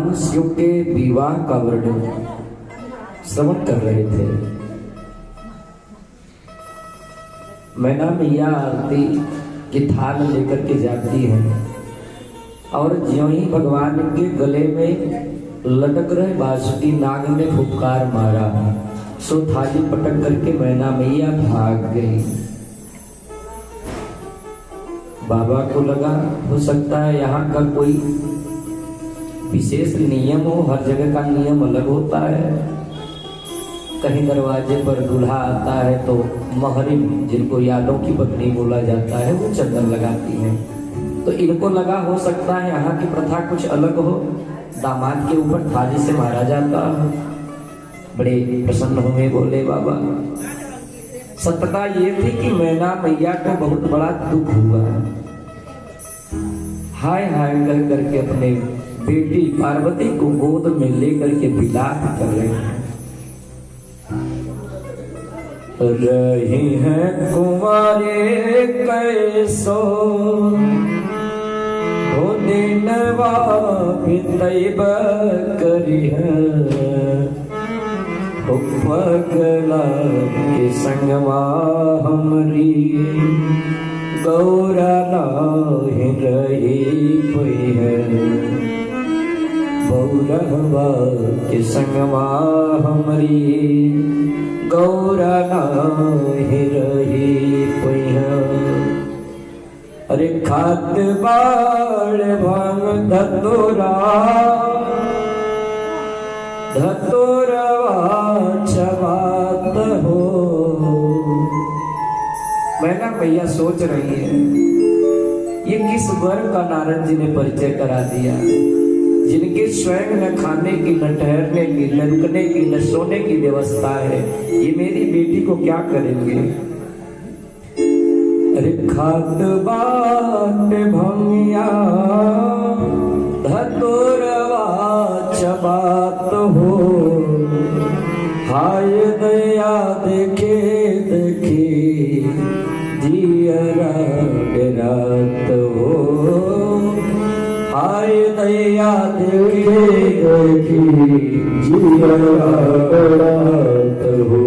मनुष्यों के विवाह का वर्णन श्रवण कर रहे थे। मैना मैया आरती की थाल लेकर के जाती है और ज्यों ही भगवान के गले में लटक रहे बांसुरी नाग ने फुफकार मारा, सो थाली पटक करके मैना मैया भाग गई। बाबा को लगा हो सकता है यहाँ का कोई विशेष नियम हो, हर जगह का नियम अलग होता है। कहीं दरवाजे पर दूल्हा आता है तो महरिम, जिनको यादों की पत्नी बोला जाता है, वो चंदन लगाती है। तो इनको लगा हो सकता है यहाँ की प्रथा कुछ अलग हो, दामाद के ऊपर थाली से मारा जाता हो। बड़े प्रसन्न हुए, बोले बाबा सत्यता ये थी कि मैना मैया को बहुत बड़ा दुख हुआ। हाय हाय कर करके अपने बेटी पार्वती को गोद में लेकर के विलाप कर रहे हैं। रही हैं कुंवारे कैसो हो दिनवा बितैब करी है, पगला के संगवा हमरी गौरा नाही रही कोई है, बौरहवा के संगवा हमरी गौरा नाही रही कोई है। अरे खात बाड़ भांग धतोरा धतोरवा चबात हो। मैना मैया सोच रही है ये किस वर का नारद जी ने परिचय करा दिया, जिनके स्वयं न खाने की, न ठहरने की, न रुकने की, न सोने की व्यवस्था है, ये मेरी बेटी को क्या करेंगे। अरे खात बाट भंगिया धतोरवा चबात हो, हाय दया देखे देखे जियरा डरात हो, हाय दया देखे देखे जियरा डरात हो।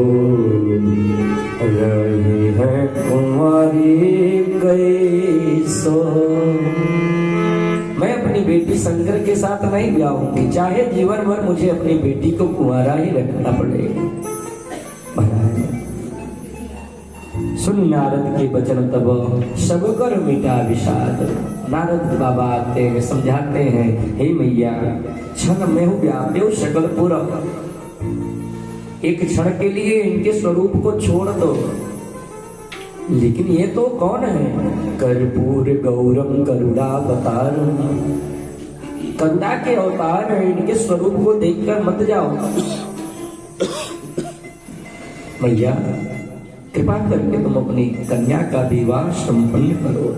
रही है कुंवारी कैसो, मैं अपनी बेटी शंकर के साथ नहीं ब्याहूंगी, चाहे जीवन भर मुझे अपनी बेटी को कुंवारा ही रखना पड़ेगा। सुन नारद के वचन तब सब कर मिटा विषाद। नारद बाबा आते हैं, समझाते हैं, हे मैया क्षण में हूँ व्याप्यो सकल पूरा, एक क्षण के लिए इनके स्वरूप को छोड़ दो। लेकिन ये तो कौन है? कर्पूर गौरम करुणावतार, करुणा के अवतार है, इनके स्वरूप को देखकर मत जाओ। मैया कृपा करके तुम अपनी कन्या का विवाह संपन्न करो।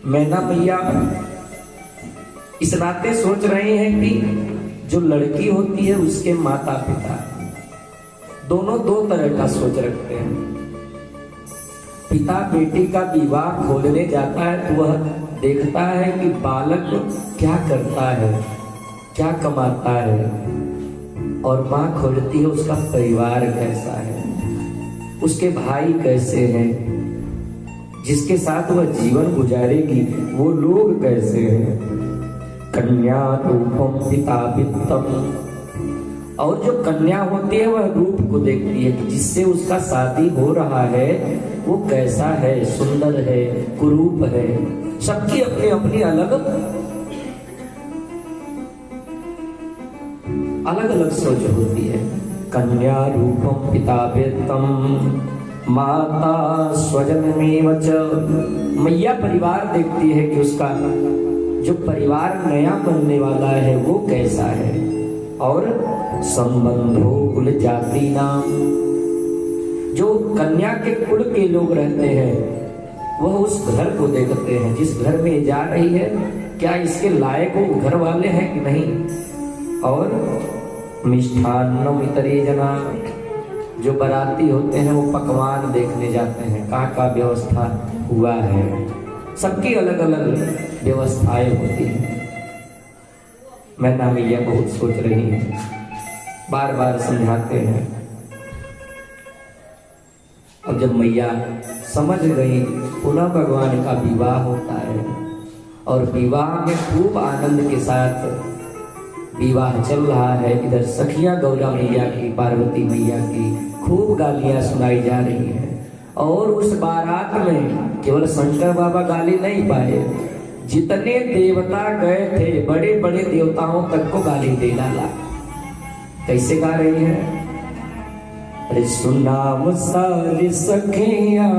मैना मैया इस नाते सोच रहे हैं कि जो लड़की होती है उसके माता पिता दोनों दो तरह का सोच रखते हैं। पिता बेटी का विवाह खोलने जाता है तो वह देखता है कि बालक क्या करता है, क्या कमाता है, और माँ खोजती है उसका परिवार कैसा है, उसके भाई कैसे हैं, जिसके साथ वह जीवन गुजारेगी वो लोग कैसे हैं। कन्या रूपम पिता वित्तम, और जो कन्या होती है वह रूप को देखती है कि जिससे उसका शादी हो रहा है वो कैसा है, सुंदर है, कुरूप है। सबकी अपनी अपनी अलग अलग सोच होती है। कन्या रूपम पिता वेत्तम माता स्वजनमेव च, मैया परिवार देखती है कि उसका जो परिवार नया बनने वाला है वो कैसा है, और संबंधो कुल जाति नाम, जो कन्या के कुल के लोग रहते हैं वह उस घर को देखते हैं जिस घर में जा रही है, क्या इसके लायक वो घर वाले हैं कि नहीं। और मिष्ठान्नम इतरे जना, जो बाराती होते हैं वो पकवान देखने जाते हैं, कहाँ का व्यवस्था हुआ है। सबकी अलग अलग व्यवस्थाएं होती हैं। मैना मैया बहुत सोच रही है, बार बार समझाते हैं। अब जब मैया समझ गई, पुनः भगवान का विवाह होता है और विवाह में खूब आनंद के साथ विवाह चल रहा है। इधर सखियां गौरा मैया की, पार्वती मैया की खूब गालियां सुनाई जा रही हैं। और उस बारात में केवल शंकर बाबा गाली नहीं पाए, जितने देवता गए थे बड़े बड़े देवताओं तक को गाली दे डाला। कैसे गा रही है? अरे सुनाओ सारी सखियां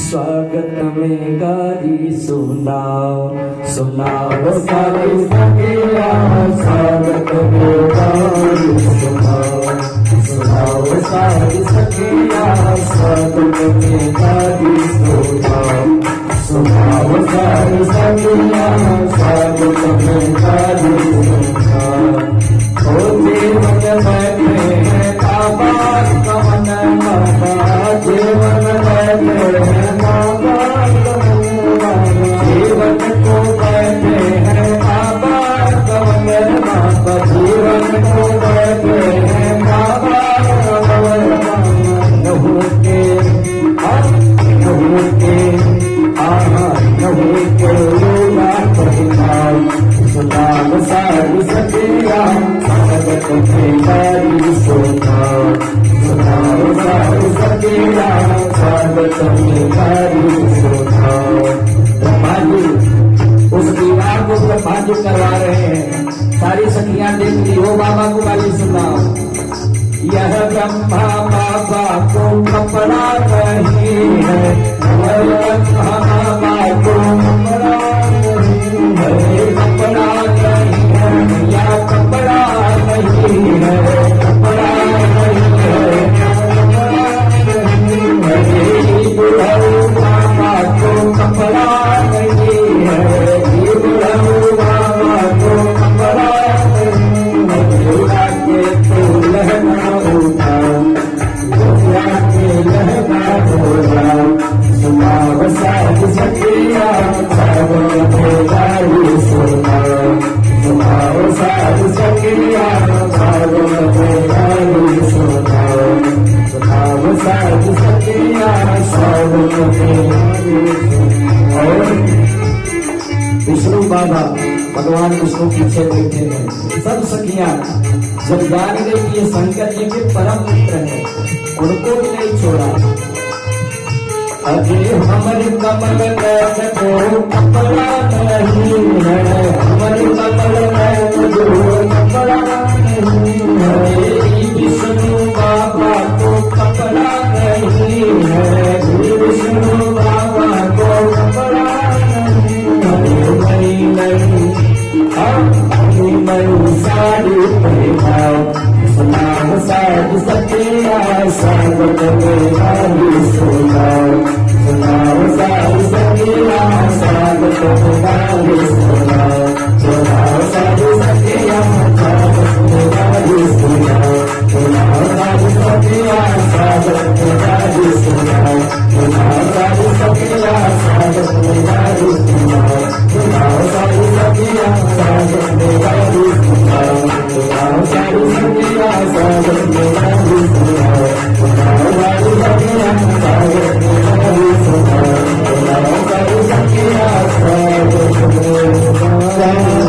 स्वागत में गारी सुनाओ, सुनाओ सारी सखियां स्वागत में गारी सुनाओ, सुनाओ सारी सखियां स्वागत में गारी सुनाओ, सुनाओ सारी सखियां स्वागत में गारी सुनाओ। ओ जीवन बैठे हैं बाबा कवन बाबा, जीवन बैठे हैं बाबा कवन बाबा, जीवन को बैठे हैं बाबा कवन बाबा, जीवन को बैठे हैं बाबा कवन बाबा। नहु के आहा नहु के लोला परिणाम, सुनाओ सारी सखियां स्वागत में गारी सुनाओ, सुनाओ सारी सखियां स्वागत में गारी सुनाओ। ब्रह्मा जी उस विवाह को ब्रह्मा जी करवा रहे हैं। सारी सखियां देखती, वो बाबा को गाली सुनाओ। यह ब्रह्मा बाबा को कपड़ा नहीं है, ब्रह्मा बाबा को कपड़ा नहीं है, कपड़ा नहीं है या कपड़ा नहीं है, कपड़ा नहीं है, बुढ़ऊ बाबा को कपड़ा नहीं है, बुढ़ऊ बाबा को कपड़ा नहीं है। के तो लहना उठाओ, के लहना उठाओ, सुनाओ सारी सखियां स्वागत में गारी सुनाओ, सुनाओ सारी सखियां स्वागत में गारी सुनाओ, सुनाओ सारी सखियां स्वागत में गारी सुनाओ। विष्णु बाबा भगवान विष्णु पीछे बैठे हैं। सब सखियां जब जान गए कि ये शंकर जी के परम मित्र हैं, उनको भी नहीं छोड़ा। अरे हमारे कमल नयन को कपड़ा नहीं है, हमारे कमल नयन को कपड़ा नहीं है, विष्णु बाबा को कपड़ा नहीं है, विष्णु बाबा को कपड़ा नहीं, नहीं साड़ी पहनाओ, सुनाओ सारी सखियां स्वागत में गारी सुनाओ, सुनाओ सारी सखियां स्वागत में गारी सुनाओ, सुनाओ सारी सखियां स्वागत में गारी सुनाओ, सुनाओ सारी सखियां स्वागत में गारी सुनाओ, सुनाओ सारी सखियां स्वागत में गारी सुनाओ, सुनाओ सारी सखियां स्वागत में गारी सुनाओ, सुनाओ सारी सखियां स्वागत में गारी सुनाओ, सुनाओ सारी सखियां स्वागत में गारी सुनाओ, सुनाओ सारी सखियां स्वागत में गारी सुनाओ।